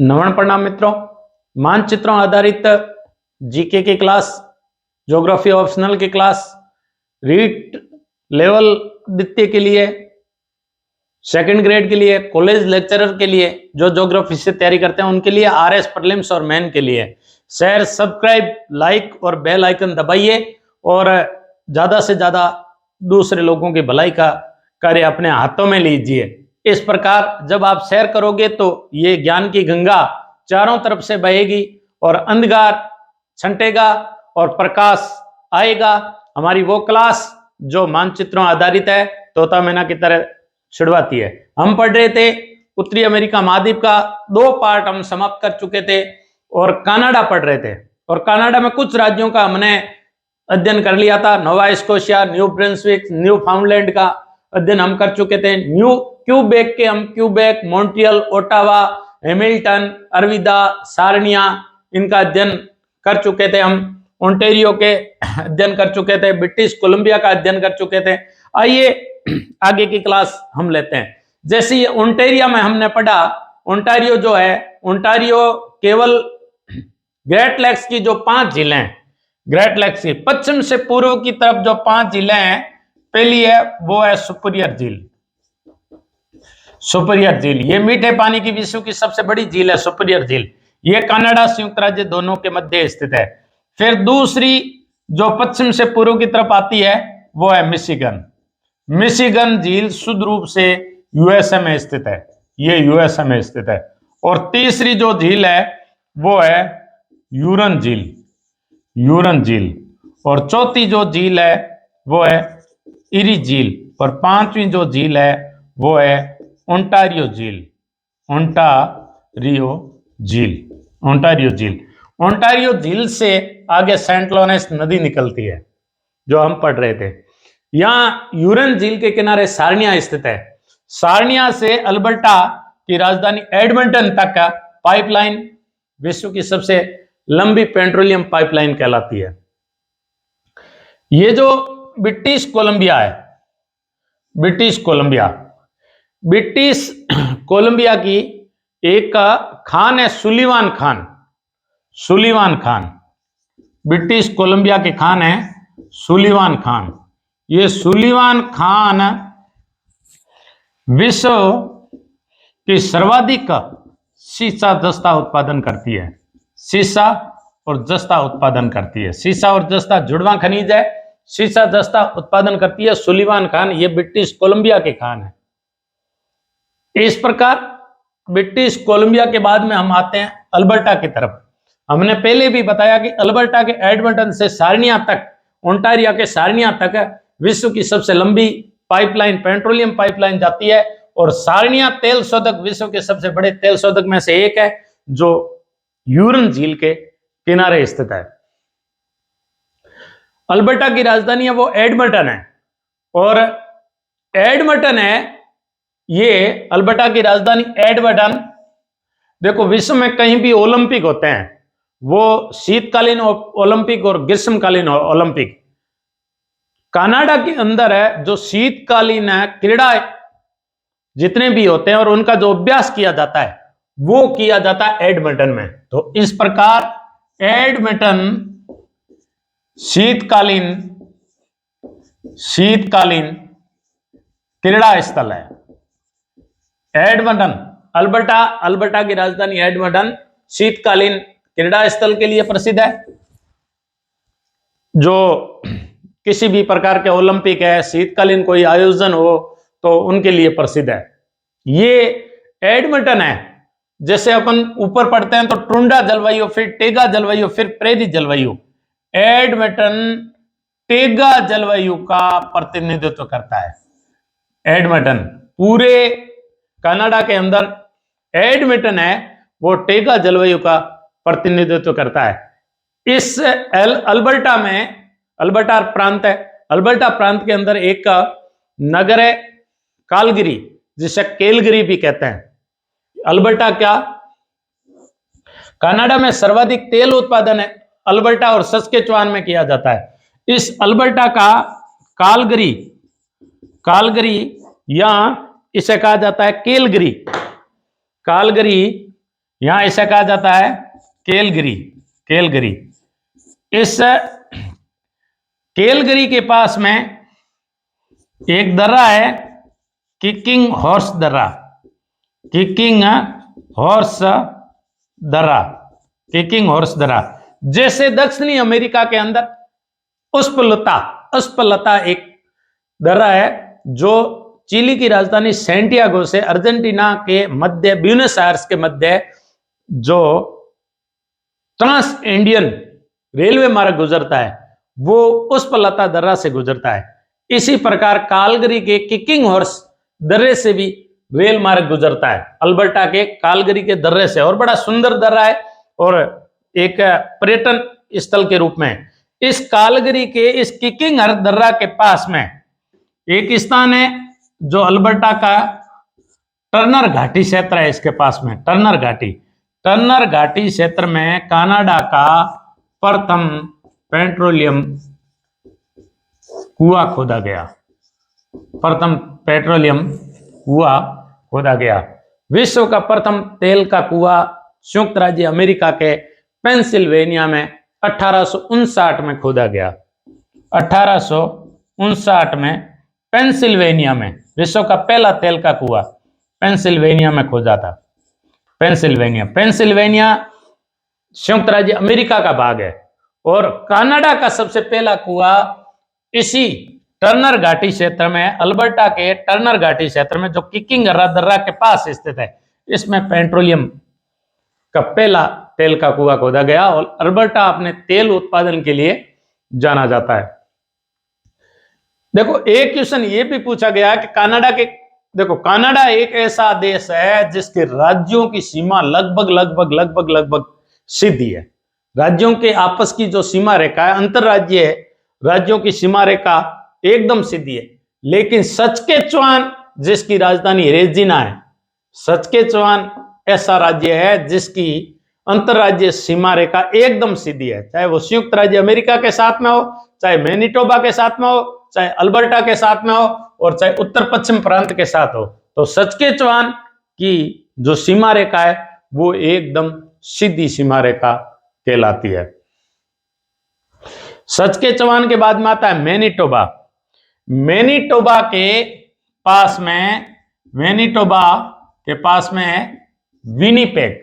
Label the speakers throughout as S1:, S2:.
S1: नमन प्रणाम मित्रों। मानचित्रों आधारित जीके की क्लास, ज्योग्राफी ऑप्शनल की क्लास, रीट लेवल द्वितीय के लिए, सेकंड ग्रेड के लिए, कॉलेज लेक्चरर के लिए जो ज्योग्राफी से तैयारी करते हैं उनके लिए, आरएस प्रीलिम्स और मेन के लिए शेयर, सब्सक्राइब, लाइक और बेल आइकन दबाइए और ज्यादा से ज्यादा दूसरे लोगों की भलाई का कार्य अपने हाथों में लीजिए। इस प्रकार जब आप शेयर करोगे तो ये ज्ञान की गंगा चारों तरफ से बहेगी और अंधकार छंटेगा और प्रकाश आएगा। हमारी वो क्लास जो मानचित्रों आधारित है, तोता मैना की तरह छिड़वाती है। हम पढ़ रहे थे उत्तरी अमेरिका महाद्वीप का 2 पार्ट हम समाप्त कर चुके थे और कनाडा पढ़ रहे थे, और कनाडा में कुछ राज्यों का हमने अध्ययन कर लिया था। Nova Scotia, new Brunswick, new फाउंडलैंड का अध्ययन हम कर चुके थे। न्यू क्यूबेक के हम Quebec, Montreal, Ottawa, Hamilton, Arvida, Sarnia इनका अध्ययन कर चुके थे। हम ओंटारियो के अध्ययन कर चुके थे, ब्रिटिश कोलंबिया का अध्ययन कर चुके थे। आइए आगे की क्लास हम लेते हैं। जैसे ये ओंटारियो में हमने पढ़ा, ओंटारियो जो है, ओंटारियो केवल ग्रेट लेक्स की जो 5 झीलें हैं, ग्रेट लेक्स की पश्चिम से पूर्व की तरफ जो 5 झीलें हैं, पहली है वो है सुपीरियर झील। सुपीरियर झील ये मीठे पानी की विश्व की सबसे बड़ी झील है, सुपीरियर झील। ये कनाडा संयुक्त राज्य दोनों के मध्य स्थित है। फिर दूसरी जो पश्चिम से पूर्व की तरफ आती है वो है मिशिगन। मिशिगन झील शुद्ध रूप से यूएसए में स्थित है, ये यूएसए में स्थित है। और तीसरी जो झील है वो है यूरन झील, यूरन झील। और चौथी जो झील है वो है इरी झील। और 5वीं जो झील है वो है ओंटारियो झील, ओंटारियो झील, ओंटारियो झील। ओंटारियो झील से आगे सेंट लॉरेंस नदी निकलती है जो हम पढ़ रहे थे। यहां यूरन झील के किनारे सार्निया स्थित है। सार्निया से अल्बर्टा की राजधानी एडमंटन तक का पाइपलाइन विश्व की सबसे लंबी पेट्रोलियम पाइपलाइन कहलाती है। ये जो ब्रिटिश कोलंबिया है, ब्रिटिश कोलंबिया, ब्रिटिश कोलंबिया की एक खान है Sullivan Khan, Sullivan Khan. British Columbia के खान है सुलिवान खान। ये सुलिवान खान विश्व की सर्वाधिक सीसा जस्ता उत्पादन करती है, सीसा और जस्ता उत्पादन करती है। सीसा और जस्ता जुड़वा खनिज है, सीसा जस्ता उत्पादन करती है सुलिवान खान। ये ब्रिटिश कोलंबिया के खान है। इस प्रकार ब्रिटिश कोलंबिया के बाद में हम आते हैं अल्बर्टा की तरफ। हमने पहले भी बताया कि अल्बर्टा के एडमंटन से सार्निया तक, ओंटारियो के सार्निया तक विश्व की सबसे लंबी पाइपलाइन, पेट्रोलियम पाइपलाइन जाती है। और सार्निया तेल शोधक विश्व के सबसे बड़े तेल शोधक में से एक है जो यूरन झील के किनारे स्थित है। अल्बर्टा की राजधानी है वो एडमंटन है, और एडमंटन है ये अल्बर्टा की राजधानी एडमंटन। देखो विश्व में कहीं भी ओलंपिक होते हैं, वो शीतकालीन ओलंपिक और ग्रीष्मकालीन ओलंपिक। कनाडा के अंदर है जो शीतकालीन क्रीड़ा जितने भी होते हैं और उनका जो अभ्यास किया जाता है वो किया जाता है एडमंटन में। तो इस प्रकार एडमंटन शीतकालीन, शीतकालीन क्रीड़ा स्थल है। एडमंटन, अल्बर्टा, अल्बर्टा की राजधानी एडमंटन शीतकालीन क्रीड़ा स्थल के लिए प्रसिद्ध है। जो किसी भी प्रकार के ओलंपिक है, शीतकालीन कोई आयोजन हो तो उनके लिए प्रसिद्ध है। ये एडमंटन है, जैसे अपन ऊपर पढ़ते हैं तो टुंडा जलवायु, फिर टेगा जलवायु, फिर प्रेरी जलवायु। एडमंटन टेगा जलवायु का प्रतिनिधित्व करता है। एडमंटन पूरे कनाडा के अंदर एडमंटन है वो टेगा जलवायु का प्रतिनिधित्व करता है। इस अल्बर्टा में, अल्बर्टा प्रांत है, अल्बर्टा प्रांत के अंदर एक नगर है कालगरी, जिसे कैलगरी भी कहते हैं। अल्बर्टा क्या कनाडा में सर्वाधिक तेल उत्पादन है अल्बर्टा और सस्केचुआन में किया जाता है। इस अल्बर्टा का कालगरी, कालगरी या इसे कहा जाता है कैलगरी, कालगरी यहां इसे कहा जाता है केलगिरी। केलगिरी, इस केलगिरी के पास में एक दर्रा है किकिंग हॉर्स दर्रा। किकिंग हॉर्स दर्रा, किकिंग हॉर्स दर्रा। जैसे दक्षिणी अमेरिका के अंदर पुष्पलता, पुष्पलता एक दर्रा है जो चिली की राजधानी सैंटियागो से अर्जेंटीना के मध्य ब्यूनस आयर्स के मध्य जो ट्रांस इंडियन रेलवे मार्ग गुजरता है वो पुष्पलता दर्रा से गुजरता है। इसी प्रकार कालगरी के किकिंग हॉर्स दर्रे से भी रेल मार्ग गुजरता है, अल्बर्टा के कालगरी के दर्रे से, और बड़ा सुंदर दर्रा है और एक पर्यटन स्थल के रूप में। इस कालगरी के इस किकिंग हॉर्स दर्रा के पास में एक स्थान है जो अल्बर्टा का टर्नर घाटी क्षेत्र है। इसके पास में टर्नर घाटी, टर्नर घाटी क्षेत्र में कनाडा का प्रथम पेट्रोलियम कुआं खोदा गया। प्रथम पेट्रोलियम कुआं खोदा गया। विश्व का प्रथम तेल का कुआं संयुक्त राज्य अमेरिका के पेंसिल्वेनिया में 1859 में खोदा गया। 1859 में पेंसिल्वेनिया में विश्व का पहला तेल का कुआं पेंसिल्वेनिया में खोदा था। पेंसिल्वेनिया, पेंसिल्वेनिया संयुक्त राज्य अमेरिका का भाग है और कनाडा का सबसे पहला कुआं इसी टर्नर घाटी क्षेत्र में, अल्बर्टा के टर्नर घाटी क्षेत्र में जो किकिंग दर्रा के पास स्थित है, इसमें पेट्रोलियम का पहला तेल का कुआं खोदा गया और अल्बर्टा अपने तेल उत्पादन के लिए जाना जाता है। देखो एक क्वेश्चन ये भी पूछा गया कि कनाडा के, देखो कनाडा एक ऐसा देश है जिसके राज्यों की सीमा लगभग सीधी है। राज्यों के आपस की जो सीमा रेखा है, अंतरराज्यीय राज्यों की सीमा रेखा एकदम सीधी है। लेकिन सस्केचुआन जिसकी राजधानी रेजिना है, सस्केचुआन ऐसा राज्य है जिसकी अंतरराज्यीय सीमा रेखा एकदम सीधी है। चाहे वो संयुक्त राज्य अमेरिका के साथ में हो, चाहे मैनिटोबा के साथ में हो, चाहे अल्बर्टा के साथ में हो और चाहे उत्तर पश्चिम प्रांत के साथ हो, तो सस्केचुआन की जो सीमा रेखा है वो एकदम सीधी सीमा रेखा कहलाती है। सस्केचुआन के बाद में आता है मैनिटोबा। मैनिटोबा के पास में, मैनिटोबा के पास में है विनिपेग।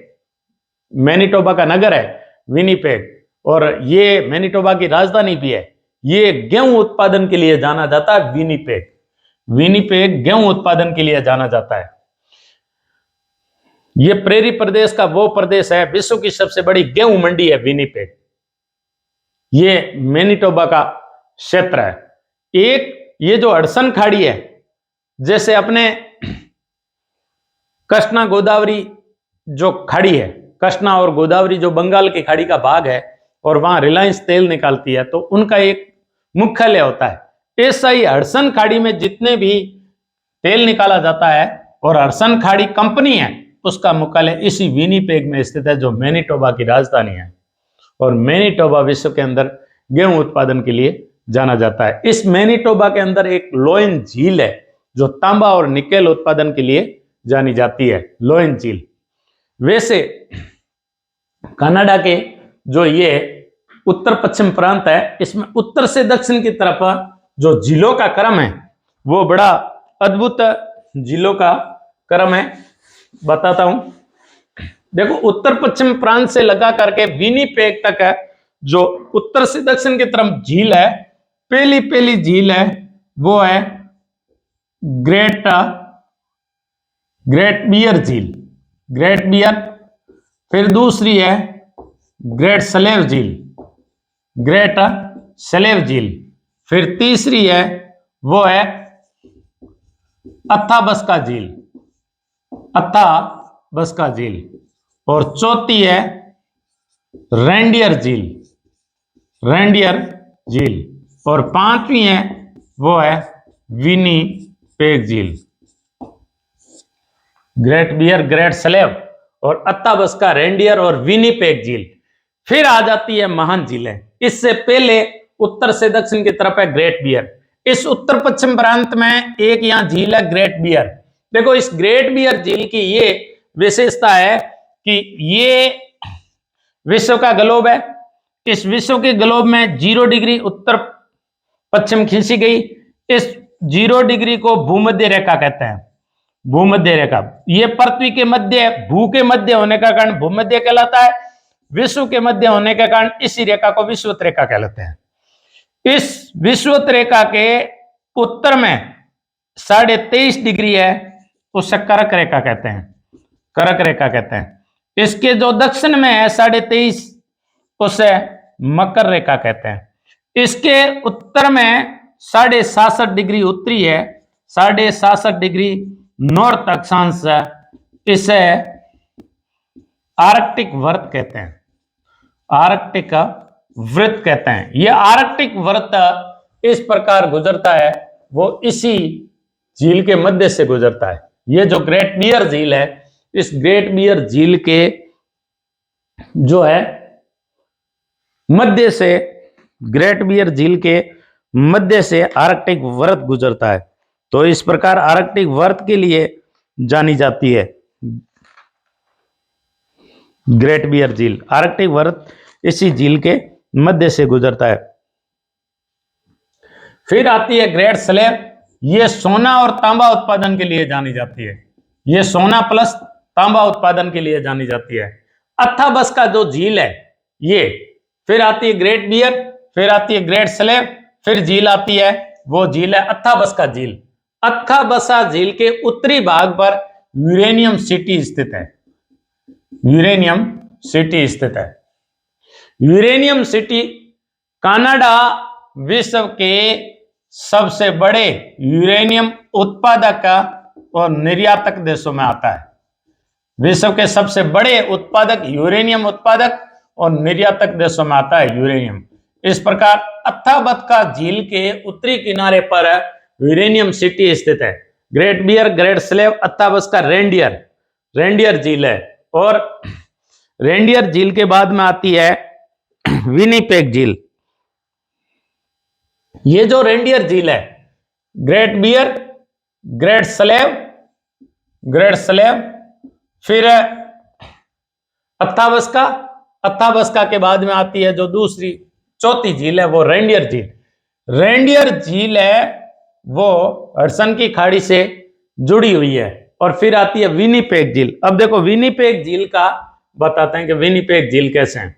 S1: मैनिटोबा का नगर है विनिपेग और ये मैनिटोबा की राजधानी भी है। ये गेहूं उत्पादन के लिए जाना जाता है विनिपेग। विनिपेग गेहूं उत्पादन के लिए जाना जाता है। ये प्रेरी प्रदेश का वो प्रदेश है, विश्व की सबसे बड़ी गेहूं मंडी है विनिपेग। ये मैनिटोबा का क्षेत्र है। एक ये जो हडसन खाड़ी है, जैसे अपने कृष्णा गोदावरी जो खाड़ी है, कृष्णा और गोदावरी जो बंगाल की खाड़ी का भाग है और वहां रिलायंस तेल निकालती है, तो उनका एक मुख्यालय होता है। ऐसा ही हडसन खाड़ी में जितने भी तेल निकाला जाता है और हडसन खाड़ी कंपनी है, उसका मुख्यालय इसी विनिपेग में स्थित है जो मैनिटोबा की राजधानी है। और मैनिटोबा विश्व के अंदर गेहूं उत्पादन के लिए जाना जाता है। इस मैनिटोबा के अंदर एक लोयन झील है जो तांबा और निकेल उत्पादन के लिए जानी जाती है, लोयन झील। वैसे कनाडा के जो ये उत्तर पश्चिम प्रांत है, इसमें उत्तर से दक्षिण की तरफ जो झीलों का क्रम है वो बड़ा अद्भुत झीलों का क्रम है। बताता हूं, देखो उत्तर पश्चिम प्रांत से लगा करके विनिपेग तक है जो उत्तर से दक्षिण की तरफ झील है। पहली झील है वो है ग्रेट बियर झील, ग्रेट बियर। फिर दूसरी है ग्रेट स्लेव झील, ग्रेट स्लेव झील। फिर तीसरी है वो है अथाबस्का झील, अथाबस्का झील। और चौथी है रेंडियर झील, रेंडियर झील। और पांचवी है वो है विनिपेग झील। ग्रेट बियर, ग्रेट स्लेव और अथाबस्का, रेंडियर और विनिपेग झील। फिर आ जाती है महान झीलें। इससे पहले उत्तर से दक्षिण की तरफ है ग्रेट बियर। इस उत्तर पश्चिम प्रांत में एक यहां झील है ग्रेट बियर। देखो इस ग्रेट बियर झील की ये विशेषता है कि ये विश्व का ग्लोब है, इस विश्व के ग्लोब में 0 डिग्री उत्तर पश्चिम खींची गई। इस 0 डिग्री को भूमध्य रेखा कहते हैं, भूमध्य रेखा। ये पृथ्वी के मध्य, भू के मध्य होने का कारण भूमध्य कहलाता है, विश्व के मध्य होने के कारण इसी रेखा को विषुवत रेखा कहलाते हैं। इस विषुवत रेखा के उत्तर में 23.5 डिग्री है, उसे कर्क रेखा कहते हैं, कर्क रेखा कहते हैं। इसके जो दक्षिण में है 23.5, उसे मकर रेखा कहते हैं। इसके उत्तर में 67.5 डिग्री उत्तरी है, 67.5 डिग्री नॉर्थ अक्षांश है, इसे आर्कटिक वृत्त कहते हैं, आर्कटिक वृत्त कहते हैं। यह आर्कटिक वृत्त इस प्रकार गुजरता है, वो इसी झील के मध्य से गुजरता है। यह जो ग्रेट बियर झील है, इस ग्रेट बियर झील के जो है मध्य से, ग्रेट बियर झील के मध्य से आर्कटिक वृत्त गुजरता है। तो इस प्रकार आर्कटिक वृत्त के लिए जानी जाती है ग्रेट बियर झील। आर्कटिक वृत्त इसी झील के मध्य से गुजरता है। फिर आती है ग्रेट स्लैब। यह सोना और तांबा उत्पादन के लिए जानी जाती है, यह सोना प्लस तांबा उत्पादन के लिए जानी जाती है। अथाबस्का जो झील है ये, फिर आती है ग्रेट बियर, फिर आती है ग्रेट स्लैब, फिर झील आती है, वो झील है अथाबस्का झील। अथाबस्का झील के उत्तरी भाग पर यूरेनियम सिटी स्थित है, यूरेनियम सिटी स्थित है। यूरेनियम सिटी कनाडा विश्व के सबसे बड़े यूरेनियम उत्पादक और निर्यातक देशों में आता है। विश्व के सबसे बड़े उत्पादक, यूरेनियम उत्पादक और निर्यातक देशों में आता है यूरेनियम। इस प्रकार अथाबस्का झील के उत्तरी किनारे पर यूरेनियम सिटी स्थित है। Great Bear, Great Slave, Athabasca, Reindeer, Reindeer झील है। और रेनडियर झील के बाद में आती है विनिपेग झील। ये जो रेनडियर झील है, Great Bear, Great Slave, Great Slave, फिर अथाबस्का, अथाबस्का के बाद में आती है जो दूसरी चौथी झील है, वो रेनडियर झील। रेनडियर झील है वो हडसन की खाड़ी से जुड़ी हुई है। और फिर आती है विनिपेग झील। अब देखो विनिपेग झील का बताते हैं कि विनिपेग झील कैसे है।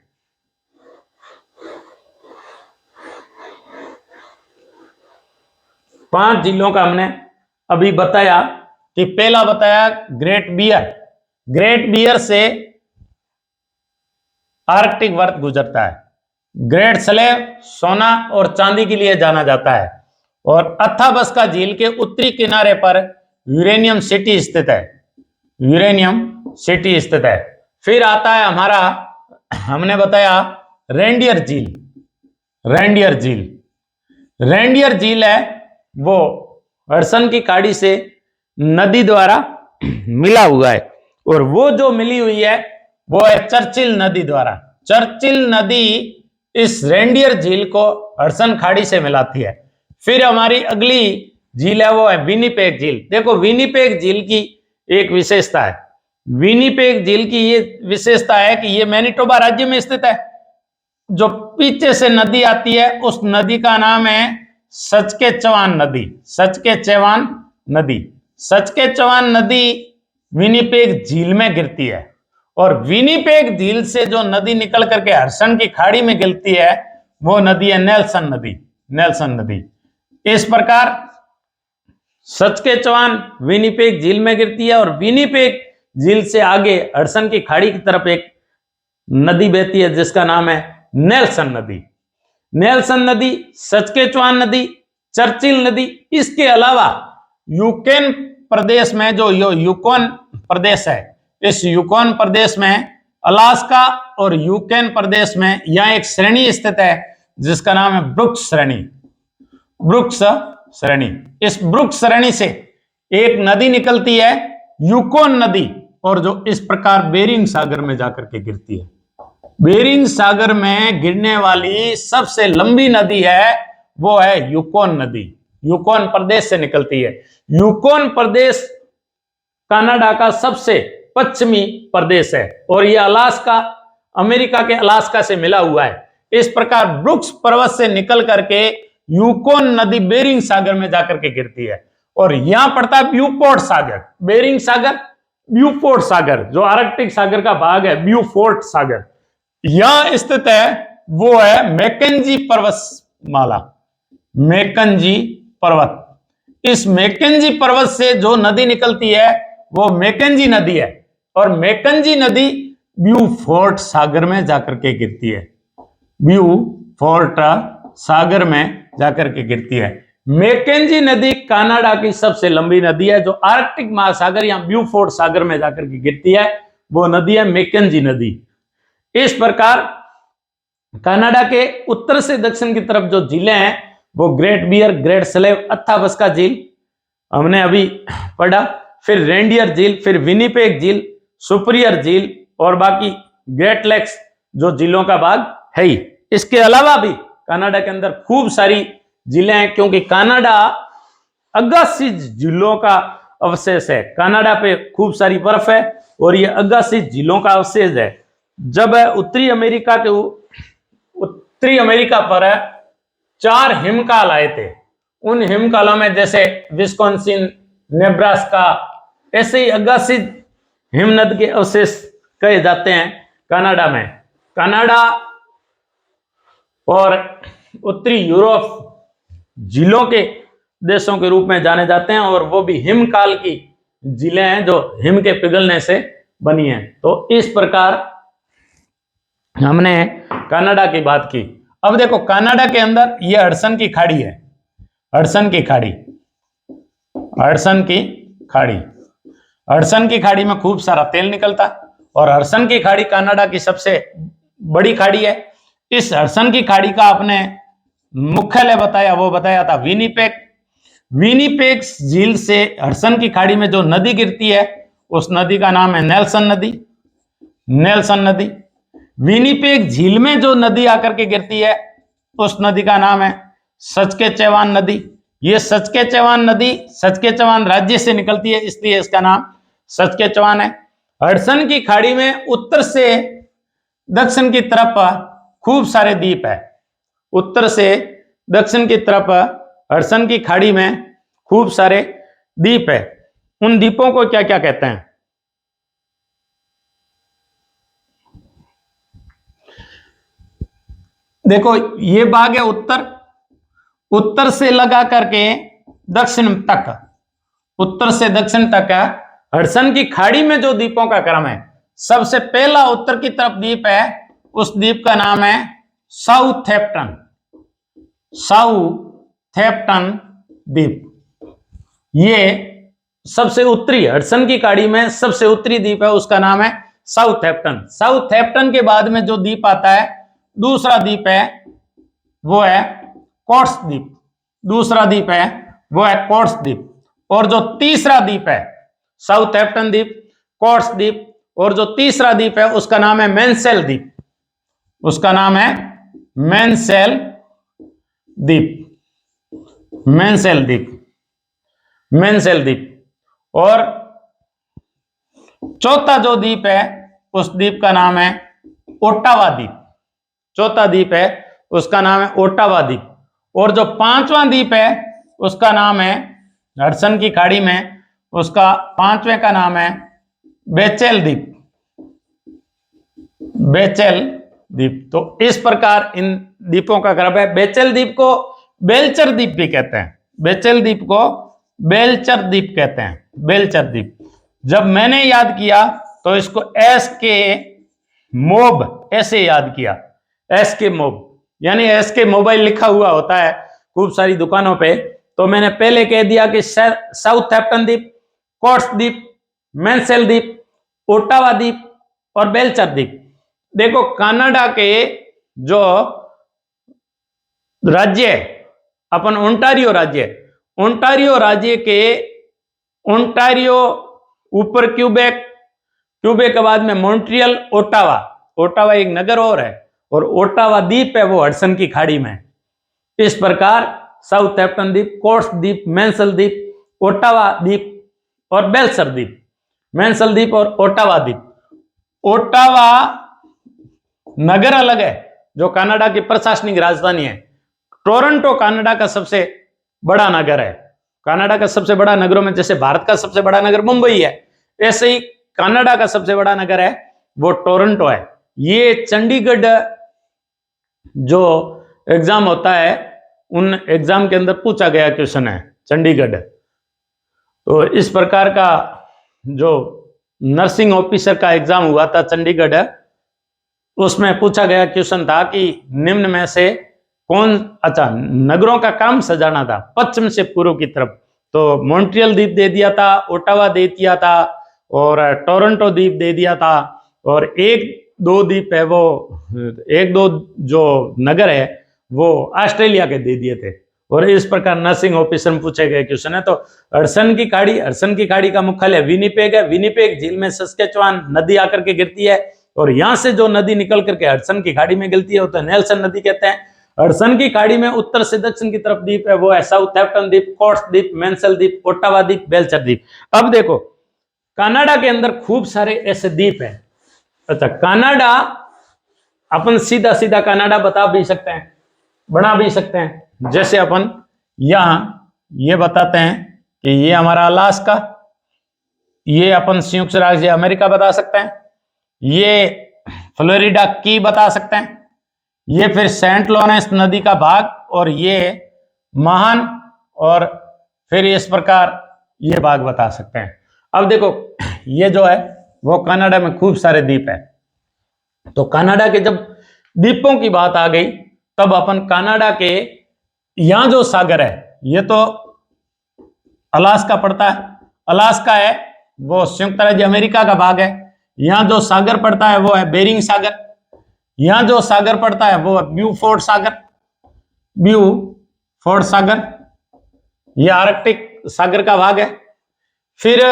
S1: पांच झीलों का हमने अभी बताया कि पहला बताया ग्रेट बियर। ग्रेट बियर से आर्कटिक वृत्त गुजरता है। ग्रेट स्लैब सोना और चांदी के लिए जाना जाता है। और अथाबस्का झील के उत्तरी किनारे पर यूरेनियम सिटी स्थित है, यूरेनियम सिटी स्थित है। फिर आता है हमारा, हमने बताया रेनडियर झील। रेनडियर झील, रेनडियर झील है वो हडसन की खाड़ी से नदी द्वारा मिला हुआ है। और वो जो मिली हुई है वो है चर्चिल नदी द्वारा। चर्चिल नदी इस रेनडियर झील को हडसन खाड़ी से मिलाती है। फिर हमारी अगली झील है वो है विनिपेग झील। देखो विनिपेग झील की एक विशेषता है, विनिपेग झील की ये विशेषता है कि ये मैनिटोबा राज्य में स्थित है। जो पीछे से नदी आती है उस नदी का नाम है सस्केचवान नदी। सस्केचवान नदी, सस्केचवान नदी विनिपेग झील में गिरती है। और विनिपेग झील से जो नदी निकल करके हडसन की खाड़ी में गिरती है वो नदी है नेल्सन नदी, नेल्सन नदी। इस प्रकार सस्केचवान विनिपेग झील में गिरती है और विनिपेग झील से आगे हडसन की खाड़ी की तरफ एक नदी बहती है जिसका नाम है नेल्सन नदी। नेल्सन नदी, सस्केचवान नदी, चर्चिल नदी। इसके अलावा यूकेन प्रदेश में जो यूकोन प्रदेश है, इस यूकोन प्रदेश में अलास्का और यूकेन प्रदेश में यहां एक श्रेणी स्थित है जिसका नाम है ब्रुक्स श्रेणी, ब्रुक्स श्रेणी। इस ब्रुक्स श्रेणी से एक नदी निकलती है यूकोन नदी, और जो इस प्रकार बेरिंग सागर में जाकर के गिरती है। बेरिंग सागर में गिरने वाली सबसे लंबी नदी है वो है यूकोन नदी, यूकोन प्रदेश से निकलती है। यूकोन प्रदेश कनाडा का सबसे पश्चिमी प्रदेश है और यह अलास्का, अमेरिका के अलास्का से मिला हुआ है। इस प्रकार ब्रुक्स पर्वत से निकल करके यूकोन नदी बेरिंग सागर में जाकर के गिरती है और यहां पड़ता है ब्यूफोर्ट सागर। बेरिंग सागर, ब्यूफोर्ट सागर जो आर्कटिक सागर का भाग है, ब्यूफोर्ट सागर यहां स्थित है। वो है मैकेंजी पर्वतमाला, मैकेंजी पर्वत। इस मैकेंजी पर्वत से जो नदी निकलती है वो मैकेंजी नदी है और मैकेंजी नदी ब्यूफोर्ट सागर में जाकर के गिरती है, ब्यूफोर्ट सागर में जाकर के गिरती है। मैकेंजी नदी कनाडा की सबसे लंबी नदी है जो आर्कटिक महासागर या ब्यूफोर्ट सागर में जाकर के गिरती है, वो नदी है मैकेंजी नदी। इस प्रकार कनाडा के उत्तर से दक्षिण की तरफ जो झीलें हैं वो ग्रेट बियर, ग्रेट स्लेव, अथाबस्का झील हमने अभी पढ़ा, फिर रेंडियर झील, फिर विनिपेग झील, सुपरियर झील और बाकी ग्रेट लेक्स जो झीलों का भाग है ही। इसके अलावा भी कनाडा के अंदर खूब सारी झीलें हैं क्योंकि कनाडा अगासी झीलों का अवशेष है। कनाडा पे खूब सारी बर्फ है और ये अगासी झीलों का अवशेष है। जब उत्तरी अमेरिका पर 4 हिमकाल आए थे, उन हिमकालों में जैसे विस्कॉन्सिन, नेब्रास्का, ऐसे ही अगासी हिमनद के अवशेष कहे जाते हैं कनाडा में। कनाडा और उत्तरी यूरोप झीलों के देशों के रूप में जाने जाते हैं और वो भी हिमकाल की झीलें हैं जो हिम के पिघलने से बनी हैं। तो इस प्रकार हमने कनाडा की बात की। अब देखो कनाडा के अंदर ये हडसन की खाड़ी है, हडसन की खाड़ी, हडसन की खाड़ी, हडसन की खाड़ी में खूब सारा तेल निकलता और हडसन की खाड़ी कनाडा की सबसे बड़ी खाड़ी है। इस हडसन की खाड़ी का आपने मुख्यालय बताया, वो बताया था विनिपेग। विनिपेग झील से हडसन की खाड़ी में जो नदी गिरती है उस नदी का नाम है नेल्सन नदी, नेल्सन नदी। विनिपेग झील में जो नदी आकर के गिरती है उस नदी का नाम है सस्केचेवान नदी। ये सस्केचेवान नदी सस्केचेवान राज्य से निकलती है इसलिए इसका नाम सस्केचेवान है। हडसन की खाड़ी में उत्तर से दक्षिण की तरफ खूब सारे द्वीप है, उत्तर से दक्षिण की तरफ हडसन की खाड़ी में खूब सारे द्वीप है। उन द्वीपों को क्या क्या कहते हैं? देखो ये भाग है उत्तर, उत्तर से लगा करके दक्षिण तक, उत्तर से दक्षिण तक है हडसन की खाड़ी में जो द्वीपों का क्रम है। सबसे पहला उत्तर की तरफ द्वीप है, उस द्वीप का नाम है साउथहैम्पटन, साउथहैम्पटन द्वीप। ये सबसे उत्तरी, हडसन की खाड़ी में सबसे उत्तरी द्वीप है, उसका नाम है साउथहैम्पटन। साउथहैम्पटन के बाद में जो द्वीप आता है, दूसरा द्वीप है वो है कोर्ट्स द्वीप, दूसरा द्वीप है वो है कोर्ट्स द्वीप। और जो तीसरा द्वीप है साउथहैम्पटन द्वीप, कोर्ट्स द्वीप और जो तीसरा द्वीप है उसका नाम है मैनसेल द्वीप, उसका नाम है मैनसेल द्वीप, मैनसेल द्वीप, मैनसेल द्वीप। और चौथा जो द्वीप है उस द्वीप का नाम है ओटावा द्वीप, चौथा द्वीप है उसका नाम है ओटावा द्वीप। और जो पांचवा द्वीप है उसका नाम है हडसन की खाड़ी में, उसका पांचवें का नाम है बेचेल द्वीप, बेचेल द्वीप। तो इस प्रकार इन द्वीपों का क्रम है। बेचेल द्वीप को बेलचर द्वीप भी कहते हैं, बेचेल द्वीप को बेलचर द्वीप कहते हैं, बेलचर द्वीप। जब मैंने याद किया तो इसको एस के मोब ऐसे याद किया, एस के मोब, यानी एस के मोबाइल लिखा हुआ होता है खूब सारी दुकानों पे। तो मैंने पहले कह दिया कि साउथहैम्पटन द्वीप, कोर्ट्स द्वीप, मैनसेल द्वीप, ओटावा द्वीप और बेलचर द्वीप। देखो कनाडा के जो राज्य अपन ओंटारियो राज्य, ओंटारियो राज्य के ओंटारियो ऊपर क्यूबेक, क्यूबेक के बाद में मॉन्ट्रियल, ओटावा, ओटावा एक नगर और ओटावा द्वीप है वो हडसन की खाड़ी में। इस प्रकार साउथहैम्पटन द्वीप, कोर्ट्स द्वीप, मैनसेल द्वीप, ओटावा द्वीप और बेलचर द्वीप, मेंसल द्वीप और ओटावा द्वीप। ओटावा नगर अलग है जो कनाडा की प्रशासनिक राजधानी है। टोरंटो कनाडा का सबसे बड़ा नगर है। कनाडा का सबसे बड़ा नगरों में जैसे भारत का सबसे बड़ा नगर मुंबई है, ऐसे ही कनाडा का सबसे बड़ा नगर है वो टोरंटो है। ये चंडीगढ़ जो एग्जाम होता है उन एग्जाम के अंदर पूछा गया क्वेश्चन है चंडीगढ़। तो इस प्रकार का जो नर्सिंग ऑफिसर का एग्जाम हुआ था चंडीगढ़, उसमें पूछा गया क्वेश्चन था कि निम्न में से कौन, अच्छा नगरों का काम सजाना था पश्चिम से पूर्व की तरफ, तो मॉन्ट्रियल द्वीप दे दिया था, ओटावा दे दिया था और टोरंटो द्वीप दे दिया था, और एक दो द्वीप है वो, एक दो जो नगर है वो ऑस्ट्रेलिया के दे दिए थे। और इस प्रकार नर्सिंग ऑफिसर में पूछे गए क्वेश्चन है। तो हडसन की खाड़ी का मुख्यालय विनिपेग है। विनिपेग झील में सस्केचुआन नदी आकर के गिरती है और यहां से जो नदी निकल करके हडसन की खाड़ी में गिरती है तो नेल्सन नदी कहते हैं। हडसन की खाड़ी में उत्तर से दक्षिण की तरफ द्वीप है वो है साउथहैम्पटन द्वीप, कोर्ट्स द्वीप, मेंसल द्वीप, ओटावा द्वीप, बेल्चर द्वीप। अब देखो कनाडा के अंदर खूब सारे ऐसे द्वीप हैं। अच्छा कनाडा अपन सीधा सीधा कनाडा बता भी सकते हैं, बना भी सकते हैं। जैसे अपन यहां ये बताते हैं कि ये हमारा अलास्का, ये अपन संयुक्त राज्य अमेरिका बता सकते हैं, ये फ्लोरिडा की बता सकते हैं, ये फिर सेंट लॉरेंस नदी का भाग, और ये महान, और फिर इस प्रकार ये भाग बता सकते हैं। अब देखो ये जो है वो कनाडा में खूब सारे द्वीप है। तो कनाडा के जब द्वीपों की बात आ गई तब अपन कनाडा के यहां जो सागर है ये तो अलास्का पड़ता है, अलास्का है वो संयुक्त राज्य अमेरिका का भाग है। यहां जो सागर पड़ता है वो है बेरिंग सागर, यहां जो सागर पड़ता है वो है ब्यूफोर्ट सागर, ब्यूफोर्ट सागर, यह आर्कटिक सागर का भाग है। फिर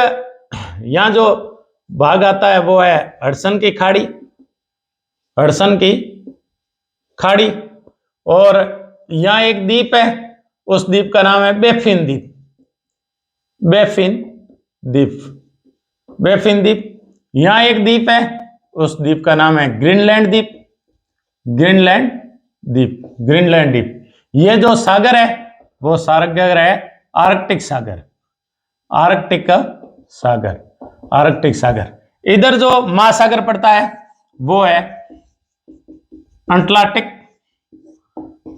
S1: यहां जो भाग आता है वो है हडसन की खाड़ी, हडसन की खाड़ी, और यहां एक द्वीप है उस द्वीप का नाम है बेफिन द्वीप, बेफिन द्वीप, बेफिन द्वीप। यहां एक द्वीप है उस द्वीप का नाम है ग्रीनलैंड द्वीप, ग्रीनलैंड द्वीप, ग्रीनलैंड द्वीप। ये जो सागर है वो सागर है आर्कटिक सागर, आर्कटिक सागर, आर्कटिक सागर। इधर जो महासागर पड़ता है वो है अटलांटिक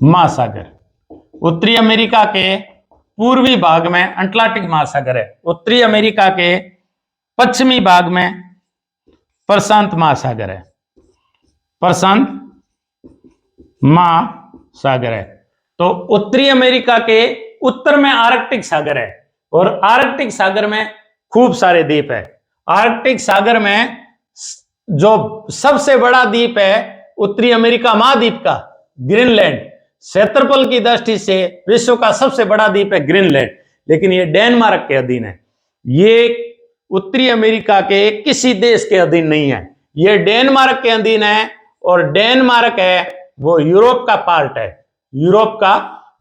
S1: महासागर। उत्तरी अमेरिका के पूर्वी भाग में अटलांटिक महासागर है, उत्तरी अमेरिका के पश्चिमी भाग में प्रशांत महासागर है, प्रशांत महासागर है। तो उत्तरी अमेरिका के उत्तर में आर्कटिक सागर है और आर्कटिक सागर में खूब सारे द्वीप है। आर्कटिक सागर में जो सबसे बड़ा द्वीप है उत्तरी अमेरिका महाद्वीप का ग्रीनलैंड, क्षेत्रफल की दृष्टि से विश्व का सबसे बड़ा द्वीप है ग्रीनलैंड, लेकिन ये डेनमार्क के अधीन है। ये उत्तरी अमेरिका के किसी देश के अधीन नहीं है, ये डेनमार्क के अधीन है। और डेनमार्क है वो यूरोप का पार्ट है, यूरोप का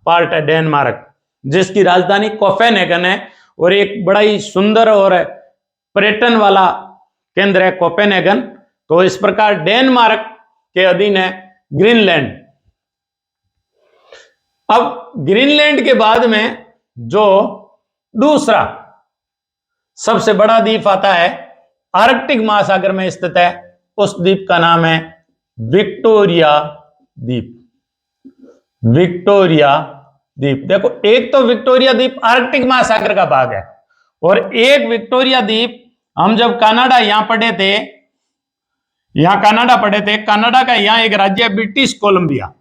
S1: पार्ट है डेनमार्क, जिसकी राजधानी कोपेनहेगन है और एक बड़ा ही सुंदर और पर्यटन वाला केंद्र है कोपेनहेगन। तो इस प्रकार डेनमार्क के अधीन है ग्रीनलैंड। अब ग्रीनलैंड के बाद में जो दूसरा सबसे बड़ा द्वीप आता है आर्कटिक महासागर में स्थित है, उस द्वीप का नाम है विक्टोरिया द्वीप, विक्टोरिया द्वीप। देखो एक तो विक्टोरिया द्वीप आर्कटिक महासागर का भाग है और एक विक्टोरिया द्वीप, हम जब कनाडा यहां पढ़े थे, यहां कनाडा पढ़े थे, कनाडा का यहां एक राज्य है ब्रिटिश कोलंबिया,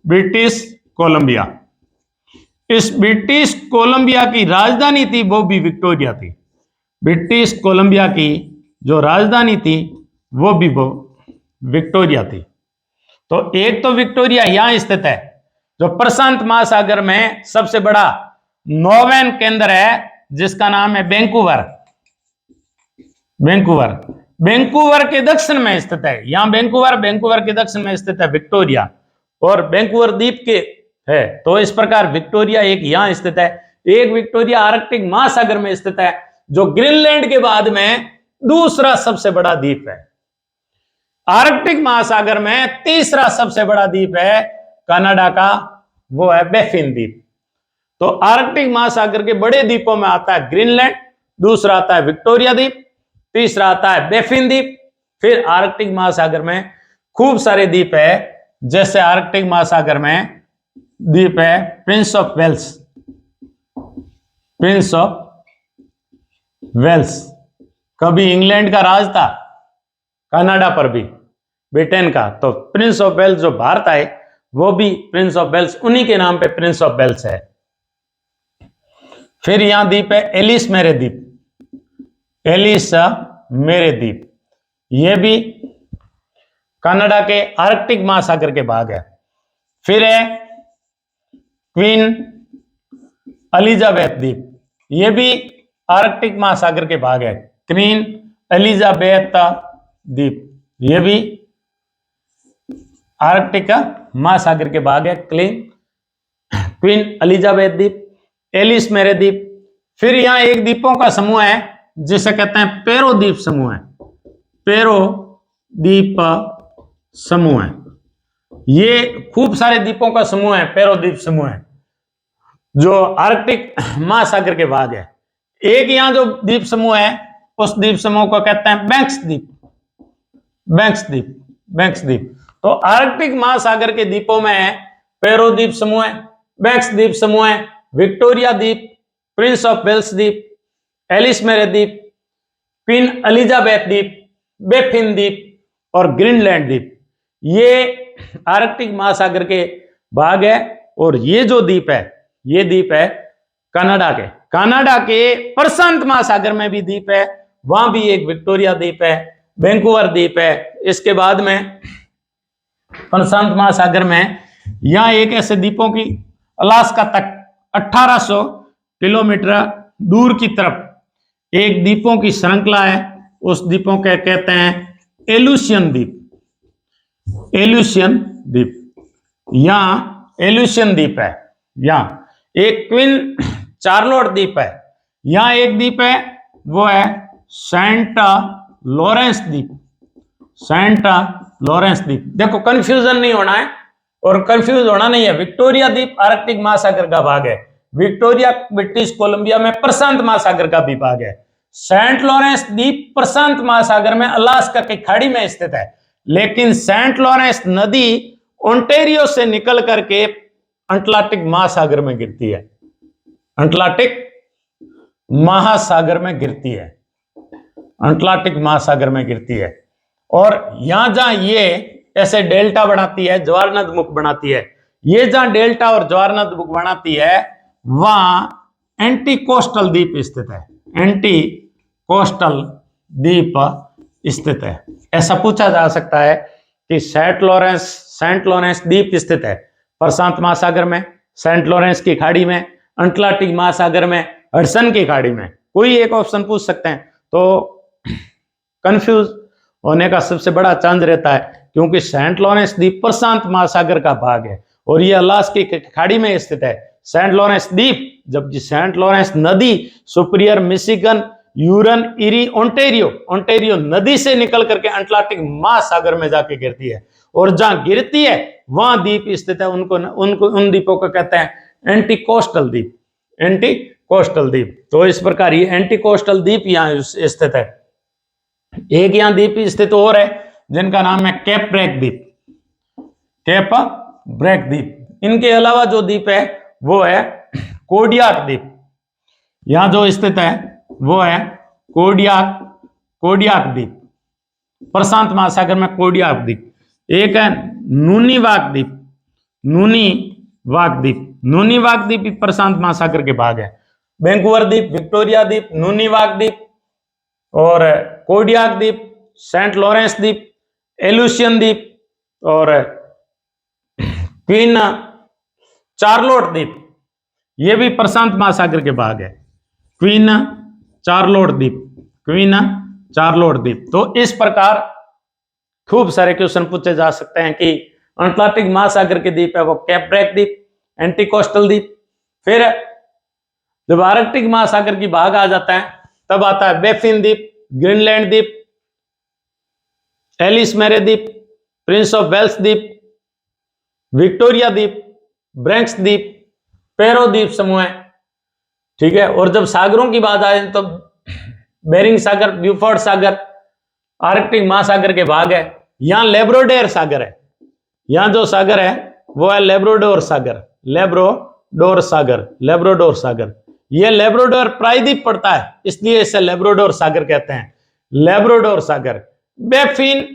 S1: ब्रिटिश कोलंबिया। इस ब्रिटिश कोलंबिया की राजधानी थी वो भी विक्टोरिया थी, ब्रिटिश कोलंबिया की जो राजधानी थी वो भी वो विक्टोरिया थी। तो एक तो विक्टोरिया यहां स्थित है जो प्रशांत महासागर में सबसे बड़ा नौवेन केंद्र है जिसका नाम है वैंकूवर, वैंकूवर, वैंकूवर के दक्षिण में स्थित है। यहां वैंकूवर, वैंकूवर के दक्षिण में स्थित है विक्टोरिया और वैंकूवर द्वीप के है। तो इस प्रकार विक्टोरिया एक यहां स्थित है, एक विक्टोरिया आर्कटिक महासागर में स्थित है जो ग्रीनलैंड के बाद में दूसरा सबसे बड़ा द्वीप है। आर्कटिक महासागर में तीसरा सबसे बड़ा द्वीप है कनाडा का, वो है बैफिन द्वीप। तो आर्कटिक महासागर के बड़े द्वीपों में आता है ग्रीनलैंड, दूसरा आता है विक्टोरिया द्वीप, तीसरा आता है बैफिन द्वीप। फिर आर्कटिक महासागर में खूब सारे द्वीप है, जैसे आर्कटिक महासागर में द्वीप है Prince of Wales, Prince of Wales कभी इंग्लैंड का राज था, कनाडा पर भी ब्रिटेन का, तो प्रिंस ऑफ वेल्स जो भारत आए वो भी प्रिंस ऑफ वेल्स, उन्हीं के नाम पे प्रिंस ऑफ वेल्स है। फिर यहां द्वीप है एलिस मेरे द्वीप, एलिस मेरे द्वीप, ये भी कनाडा के आर्कटिक महासागर के भाग है। फिर है क्वीन एलिजाबेथ द्वीप, ये भी आर्कटिक महासागर के भाग है, क्वीन एलिजाबेथ द्वीप, ये भी आर्कटिक महासागर के भाग है, क्वीन एलिजाबेथ द्वीप, एलिस मेरे द्वीप। फिर यहां एक द्वीपों का समूह है जिसे कहते हैं पेरो द्वीप समूह है, पेरो द्वीप समूह है। ये खूब सारे द्वीपों का समूह है, पेरो द्वीप समूह है, जो आर्कटिक महासागर के भाग है। एक यहां जो द्वीप समूह है उस द्वीप समूह को कहते हैं बैंक्स द्वीप, बैंक्स द्वीप, बैंक्स द्वीप। तो आर्कटिक महासागर के द्वीपों में है पेरो द्वीप समूह है, बैंक्स द्वीप समूह है, विक्टोरिया द्वीप, प्रिंस ऑफ वेल्स द्वीप, एलिस मेरे द्वीप, क्वीन एलिजाबेथ द्वीप, बैफिन द्वीप और ग्रीनलैंड द्वीप, ये आर्कटिक महासागर के भाग है। और ये जो द्वीप है, ये द्वीप है कनाडा के, कनाडा के प्रशांत महासागर में भी द्वीप है, वहां भी एक विक्टोरिया द्वीप है, वैंकूवर द्वीप है। इसके बाद में प्रशांत महासागर में यहां एक ऐसे द्वीपों की अलास्का तक 1800 किलोमीटर दूर की तरफ एक द्वीपों की श्रृंखला है, उस द्वीपों के कहते हैं एलुसियन द्वीप, एलुसियन द्वीप। यहां एलुसियन द्वीप है, यहां एक क्वीन चार्लोट द्वीप है, यहां एक द्वीप है वो है सेंट लॉरेंस द्वीप, सेंट लॉरेंस द्वीप। देखो कंफ्यूजन नहीं होना है और कंफ्यूज होना नहीं है। विक्टोरिया द्वीप आर्कटिक महासागर का भाग है, विक्टोरिया ब्रिटिश कोलंबिया में प्रशांत महासागर का भी भाग है। सेंट लॉरेंस द्वीप प्रशांत महासागर में अलास्का की खाड़ी में स्थित है, लेकिन सेंट लॉरेंस नदी ओंटेरियो से निकल करके अटलांटिक महासागर में गिरती है, अटलांटिक महासागर में गिरती है, अटलांटिक महासागर में गिरती है। और यहां जहां ये ऐसे डेल्टा बनाती है, ज्वारनद मुख बनाती है, ये जहां डेल्टा और ज्वारनद मुख बनाती है वहां एंटी कोस्टल द्वीप स्थित है, एंटी कोस्टल द्वीप स्थित है। ऐसा पूछा जा सकता है कि सेंट लॉरेंस द्वीप स्थित है प्रशांत महासागर में, सेंट लॉरेंस की खाड़ी में, अटलांटिक महासागर में, हडसन की खाड़ी में, कोई एक ऑप्शन पूछ सकते हैं। तो कंफ्यूज होने का सबसे बड़ा चांस रहता है, क्योंकि सेंट लॉरेंस द्वीप प्रशांत महासागर का भाग है और ये अलास्का की खाड़ी में स्थित है। सेंट लॉरेंस द्वीप, जबकि सेंट लॉरेंस नदी सुपीरियर मिशिगन यूरन इरी ओंटेरियो नदी से निकल करके अटलांटिक महासागर में जाके गिरती है, और जहां गिरती है वहां द्वीप स्थित है, उन द्वीपों को कहते हैं एंटी कोस्टल द्वीप, एंटी कोस्टल द्वीप। तो इस प्रकार ये एंटी कोस्टल द्वीप यहां स्थित है। एक यहां द्वीप स्थित और है जिनका नाम है केप ब्रेक द्वीप, केप ब्रेक द्वीप। इनके अलावा जो द्वीप है वो है कोडियाक द्वीप, यहां जो स्थित है वो है कोडियाक द्वीप, प्रशांत महासागर में कोडियाक द्वीप। एक है नूनीवाक द्वीप, नूनीवाक द्वीप भी प्रशांत महासागर के भाग है। वैंकूवर द्वीप, विक्टोरिया द्वीप, नूनीवाक द्वीप और कोडियाक द्वीप, सेंट लॉरेंस द्वीप, एलुसियन द्वीप और क्वीन चार्लोट द्वीप, ये भी प्रशांत महासागर के भाग है। क्वीन चार्लोट द्वीप। तो इस प्रकार खूब सारे क्वेश्चन पूछे जा सकते हैं कि अटलांटिक महासागर के द्वीप है वो केप ब्रेक द्वीप, एंटी कोस्टल द्वीप। फिर जब आर्कटिक महासागर की भाग आ जाता है तब आता है बैफिन द्वीप, ग्रीनलैंड द्वीप, एलिस मेरे द्वीप, प्रिंस ऑफ वेल्स द्वीप, विक्टोरिया द्वीप, ब्रैंक्स द्वीप, पेरो द्वीप समूह है। ठीक है। और जब सागरों की बात आए तो बेरिंग सागर, ब्यूफोर्ड सागर आर्कटिक महासागर के भाग है। यहां लेब्राडोर सागर है, यहां जो सागर है वो है लेब्राडोर सागर, लेब्राडोर सागर, लेब्राडोर सागर। ये लेब्राडोर प्रायद्वीप पड़ता है, इसलिए इसे लेब्राडोर सागर कहते हैं, लेब्राडोर सागर। बेफिन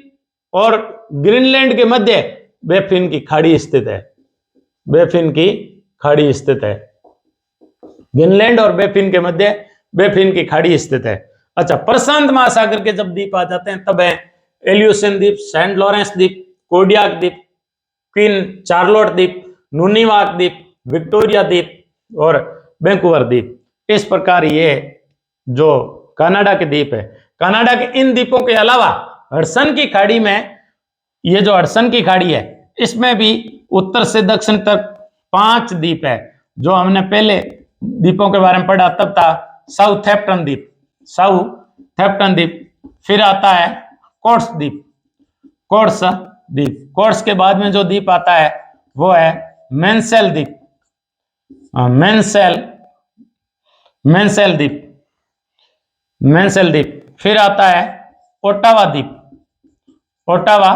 S1: और ग्रीनलैंड के मध्य बेफिन की खाड़ी स्थित है, बेफिन की खाड़ी स्थित है। ग्रीनलैंड और बेफिन के मध्य बेफिन की खाड़ी स्थित है। अच्छा, प्रशांत महासागर के जब द्वीप आ जाते हैं तब है एल्यूसिन द्वीप, सेंट लॉरेंस द्वीप, कोडियाक द्वीप, क्वीन चार्लोट द्वीप, नुनीवाक द्वीप, विक्टोरिया द्वीप और वैंकूवर द्वीप। इस प्रकार ये जो कनाडा के द्वीप है, कनाडा के इन द्वीपों के अलावा हडसन की खाड़ी में, ये जो हडसन की खाड़ी है इसमें भी उत्तर से दक्षिण तक 5 द्वीप है। जो हमने पहले द्वीपों के बारे में पढ़ा तब था साउथहैम्पटन द्वीप, साउथहैम्पटन द्वीप, फिर आता है कोर्स द्वीप, कोर्स द्वीप, कोर्स के बाद में जो द्वीप आता है वो है मेंसेल द्वीप, मेंसेल द्वीप, मेंसेल द्वीप, फिर आता है ओटावा द्वीप, ओटावा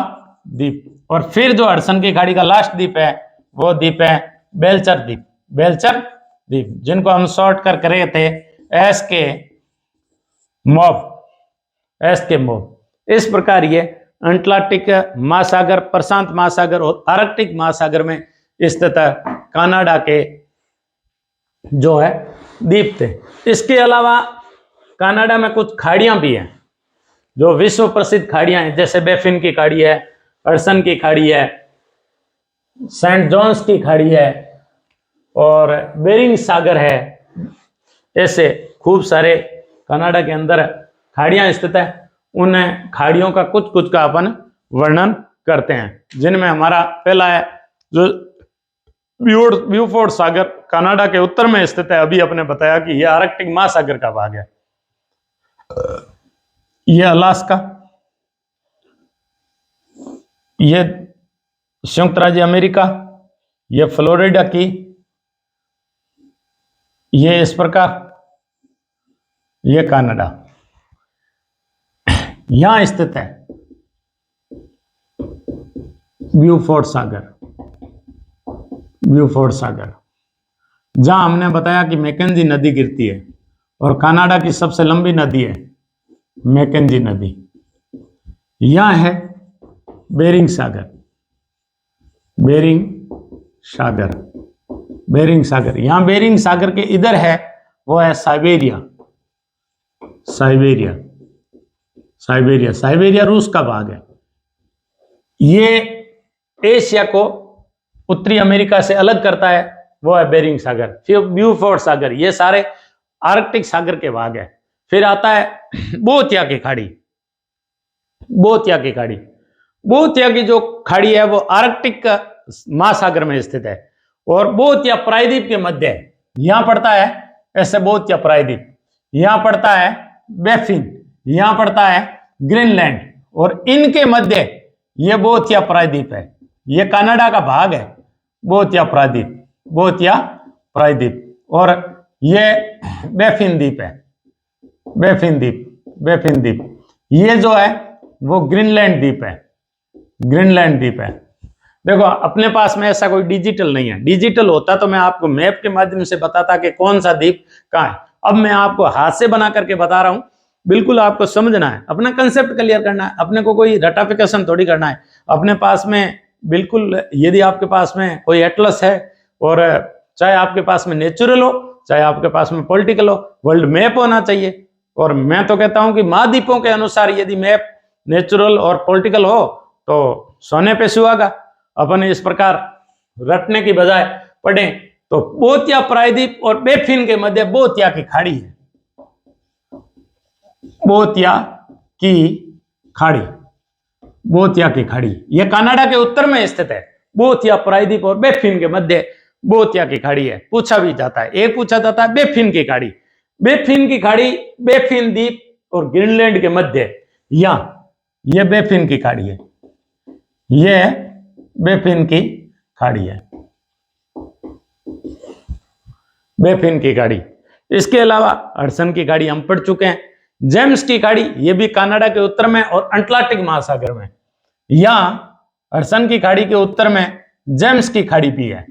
S1: द्वीप, और फिर जो हडसन की खाड़ी का लास्ट द्वीप है वो द्वीप है बेल्चर द्वीप, बेल्चर द्वीप, जिनको हम शॉर्ट कर रहे थे एस के मोब, एस के मोब। इस प्रकार ये अंटार्कटिक महासागर, प्रशांत महासागर और आर्कटिक महासागर में स्थित कनाडा के जो है द्वीप थे। इसके अलावा कनाडा में कुछ खाड़ियां भी हैं जो विश्व प्रसिद्ध खाड़ियां हैं, जैसे बेफिन की खाड़ी है, हडसन की खाड़ी है, सेंट जॉन्स की खाड़ी है और बेरिंग सागर है। ऐसे खूब सारे कनाडा के अंदर खाड़ियां स्थित है। उन खाड़ियों का कुछ कुछ का अपन वर्णन करते हैं, जिनमें हमारा पहला है जो ब्यूफोर्ड सागर, कनाडा के उत्तर में स्थित है। अभी अपने बताया कि यह आर्कटिक महासागर का भाग है। यह अलास्का, यह संयुक्त राज्य अमेरिका, यह फ्लोरिडा की, यह इस प्रकार, यह कनाडा यहां स्थित है ब्यूफोर्ड सागर, ब्यूफोर्ड सागर, जहां हमने बताया कि मैकेंजी नदी गिरती है और कनाडा की सबसे लंबी नदी है मैकेंजी नदी। यहां है बेरिंग सागर, बेरिंग सागर, बेरिंग सागर। यहां बेरिंग सागर के इधर है वो है साइबेरिया, साइबेरिया, साइबेरिया, साइबेरिया रूस का भाग है। ये एशिया को उत्तरी अमेरिका से अलग करता है, वो है बेरिंग सागर। फिर ब्यूफोर्ड सागर, ये सारे आर्कटिक सागर के भाग है। फिर आता है बोथिया की खाड़ी, बोथिया की खाड़ी, बोथिया की जो खाड़ी है वो आर्कटिक महासागर में स्थित है और बोथिया प्रायद्वीप के मध्य है। यहां पड़ता है ऐसे बोथिया प्रायद्वीप, यहां पड़ता है बेफिन, यहां पड़ता है ग्रीनलैंड और इनके मध्य यह बोथिया प्रायद्वीप है। यह कनाडा का भाग है, बोथिया प्रायद्वीप, बोथिया प्रायद्वीप। और यह बेफिन द्वीप है, बेफिन द्वीप, बेफिन द्वीप। ये जो है वो ग्रीनलैंड द्वीप है, ग्रीनलैंड द्वीप है। देखो अपने पास में ऐसा कोई डिजिटल नहीं है, डिजिटल होता तो मैं आपको मैप के माध्यम से बताता कि कौन सा द्वीप कहाँ है। अब मैं आपको हाथ से बना करके बता रहा हूं, बिल्कुल आपको समझना है, अपना कंसेप्ट क्लियर करना है, अपने को कोई रटाफिकेशन थोड़ी करना है। अपने पास में बिल्कुल, यदि आपके पास में कोई एटलस है और चाहे आपके पास में नेचुरल हो चाहे आपके पास में पॉलिटिकल हो, वर्ल्ड मैप होना चाहिए। और मैं तो कहता हूं कि महाद्वीपों के अनुसार यदि मैप नेचुरल और पॉलिटिकल हो तो सोने पे सुहागा। अपन इस प्रकार रटने की बजाय पढ़ें तो बोथिया प्रायद्वीप और बेफिन के मध्य बोथिया की खाड़ी है, बोथिया की खाड़ी, बोथिया की खाड़ी। यह कनाडा के उत्तर में स्थित है। बोथिया प्रायद्वीप और बेफिन के मध्य बोथिया की खाड़ी है। पूछा भी जाता है, एक पूछा जाता है बेफिन की खाड़ी, बेफिन की खाड़ी, बेफिन द्वीप और ग्रीनलैंड के मध्य, या ये बेफिन की खाड़ी है, ये बेफिन की खाड़ी है, बेफिन की खाड़ी। इसके अलावा हडसन की खाड़ी हम पढ़ चुके हैं। जेम्स की खाड़ी, ये भी कनाडा के उत्तर में और अटलांटिक महासागर में, या हडसन की खाड़ी के उत्तर में जेम्स की खाड़ी भी है।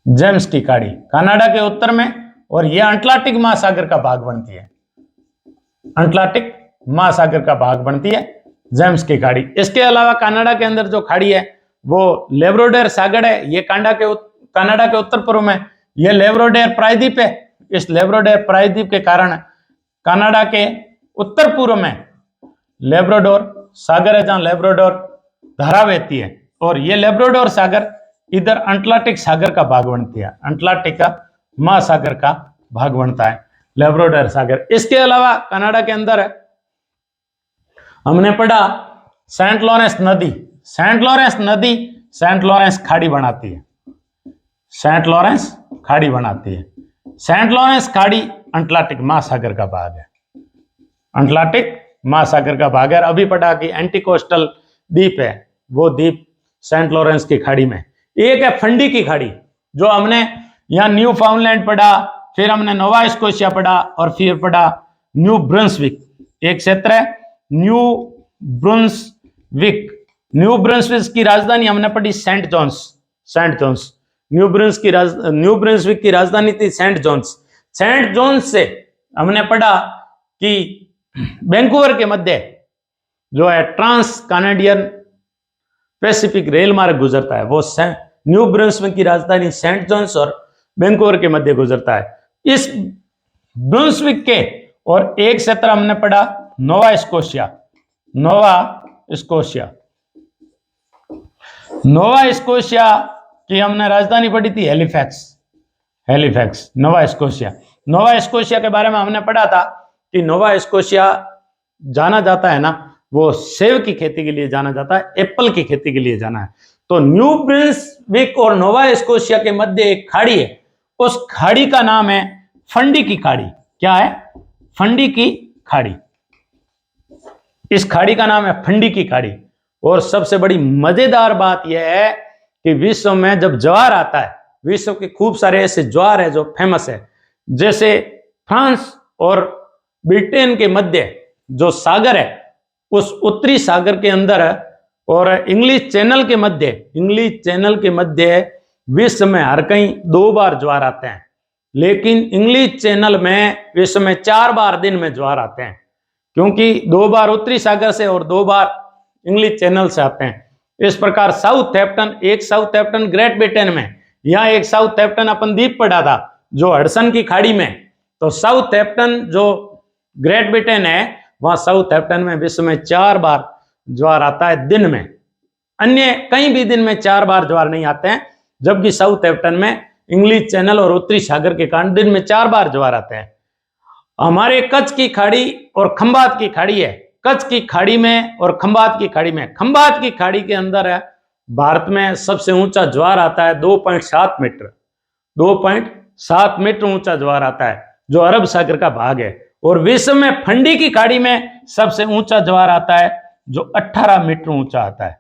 S1: जेम्स की खाड़ी कनाडा के उत्तर में और यह अटलांटिक महासागर का भाग बनती है, अटलांटिक महासागर का भाग बनती है जेम्स की खाड़ी। इसके अलावा कनाडा के अंदर जो खाड़ी है वो लेब्राडोर सागर है, ये कनाडा के उत्तर पूर्व में यह लेब्राडोर प्रायद्वीप है। इस लेब्राडोर प्रायद्वीप के कारण कनाडा के उत्तर पूर्व में लेब्राडोर सागर है, जहां लेब्राडोर धारा बहती है, और यह लेब्राडोर सागर इधर अटलांटिक सागर का भाग बनती है, अटलांटिक का महासागर का भाग बनता है लेब्राडोर सागर। इसके अलावा कनाडा के अंदर हमने पढ़ा सेंट लॉरेंस नदी, सेंट लॉरेंस नदी सेंट लॉरेंस खाड़ी बनाती है, सेंट लॉरेंस खाड़ी बनाती है। सेंट लॉरेंस खाड़ी अटलांटिक महासागर का भाग है, अटलांटिक महासागर का भाग है। अभी पढ़ा कि एंटीकोस्टल द्वीप है, वो द्वीप सेंट लॉरेंस की खाड़ी में। एक है फंडी की खाड़ी, जो हमने यहाँ न्यू फाउंडलैंड पढ़ा, फिर हमने नोवा स्कोशिया पढ़ा और फिर पढ़ा न्यू ब्रंसविक। एक क्षेत्र है न्यू ब्रंसविक। न्यू ब्रंसविक की राजधानी हमने पढ़ी Saint John's, Saint John's. New Brunswick की राजधानी थी सेंट जॉन्स। सेंट जॉन्स से हमने पढ़ा कि वैंकूवर के मध्य जो है ट्रांस कैनेडियन पैसिफिक रेल मार्ग गुजरता है, वो न्यू ब्रंसविक की राजधानी सेंट जॉन्स और वैंकूवर के मध्य गुजरता है। इस ब्रंसविक के और एक क्षेत्र हमने पढ़ा Nova Scotia, Nova Scotia. Nova Scotia की हमने राजधानी पढ़ी थी Halifax, Halifax, Nova Scotia. Nova Scotia के बारे में हमने पढ़ा था कि नोवा स्कोशिया जाना जाता है ना, वो सेब की खेती के लिए जाना जाता है, एप्पल की खेती के लिए जाना है। तो न्यू ब्रंसविक और नोवा स्कोशिया के मध्य एक खाड़ी है, उस खाड़ी का नाम है फंडी की खाड़ी। क्या है? फंडी की खाड़ी। इस खाड़ी का नाम है फंडी की खाड़ी। और सबसे बड़ी मजेदार बात यह है कि विश्व में जब ज्वार आता है, विश्व के खूब सारे ऐसे ज्वार है जो फेमस है, जैसे फ्रांस और ब्रिटेन के मध्य जो सागर है, उस उत्तरी सागर के अंदर और इंग्लिश चैनल के मध्य, इंग्लिश चैनल के मध्य विश्व में हर कहीं 2 बार ज्वार आते हैं, लेकिन इंग्लिश चैनल में विश्व में 4 बार दिन में ज्वार आते हैं, क्योंकि 2 बार उत्तरी सागर से और 2 बार इंग्लिश चैनल से आते हैं। इस प्रकार साउथहैम्पटन, एक साउथहैम्पटन ग्रेट ब्रिटेन में, यहाँ एक साउथहैम्पटन अपन द्वीप पढ़ा था जो हडसन की खाड़ी में। तो साउथहैम्पटन जो ग्रेट ब्रिटेन है, वहां साउथहैम्पटन में विश्व में 4 बार ज्वार आता है दिन में। अन्य कहीं भी दिन में 4 बार ज्वार नहीं आते हैं, जबकि साउथहैम्पटन में इंग्लिश चैनल और उत्तरी सागर के कारण दिन में 4 बार ज्वार आते हैं। हमारे कच्छ की खाड़ी और खंबात की खाड़ी है, कच्छ की खाड़ी में और खंबात की खाड़ी में। खंबात की खाड़ी के अंदर है भारत में सबसे ऊंचा ज्वार आता है 2.7 मीटर, 2.7 मीटर ऊंचा ज्वार आता है, जो अरब सागर का भाग है। और विश्व में फंडी की खाड़ी में सबसे ऊंचा ज्वार आता है जो 18 मीटर ऊंचा आता है।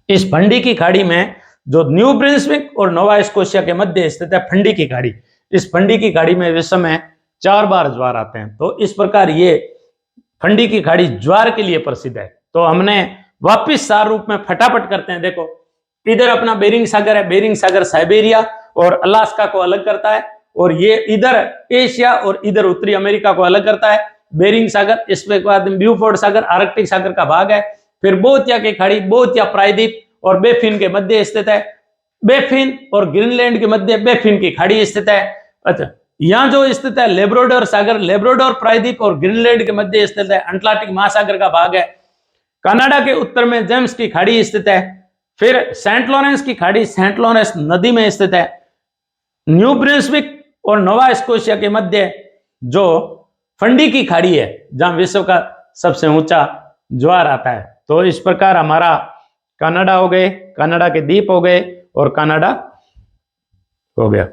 S1: इस फंडी की खाड़ी में जो न्यू ब्रंसविक और नोवा स्कोशिया के मध्य स्थित है फंडी की खाड़ी, इस फंडी की खाड़ी में विश्व में 4 बार ज्वार आते हैं। तो इस प्रकार ये फंडी की खाड़ी ज्वार के लिए प्रसिद्ध है। तो हमने वापिस सार रूप में फटाफट करते हैं। देखो, इधर अपना बेरिंग सागर है, बेरिंग सागर साइबेरिया और अलास्का को अलग करता है, और ये इधर एशिया और इधर उत्तरी अमेरिका को अलग करता है, बेरिंग सागर। इसके बाद ब्यूफोर्ड सागर आर्कटिक सागर का भाग है। फिर बोथिया की खाड़ी, बोथिया प्रायद्वीप और बेफिन के मध्य स्थित है। बेफिन और ग्रीनलैंड के मध्य बेफिन की खाड़ी स्थित है। अच्छा, यहां जो स्थित है लेब्राडोर सागर, लेब्राडोर प्रायद्वीप और ग्रीनलैंड के मध्य स्थित है, अटलांटिक महासागर का भाग है। कनाडा के उत्तर में जेम्स की खाड़ी स्थित है। फिर सेंट लॉरेंस की खाड़ी सेंट लॉरेंस नदी में स्थित है। न्यू ब्रंसविक और नोवा स्कोशिया के मध्य जो फंडी की खाड़ी है, जहां विश्व का सबसे ऊंचा ज्वार आता है। तो इस प्रकार हमारा कनाडा हो गए, कनाडा के द्वीप हो गए और कनाडा हो गया।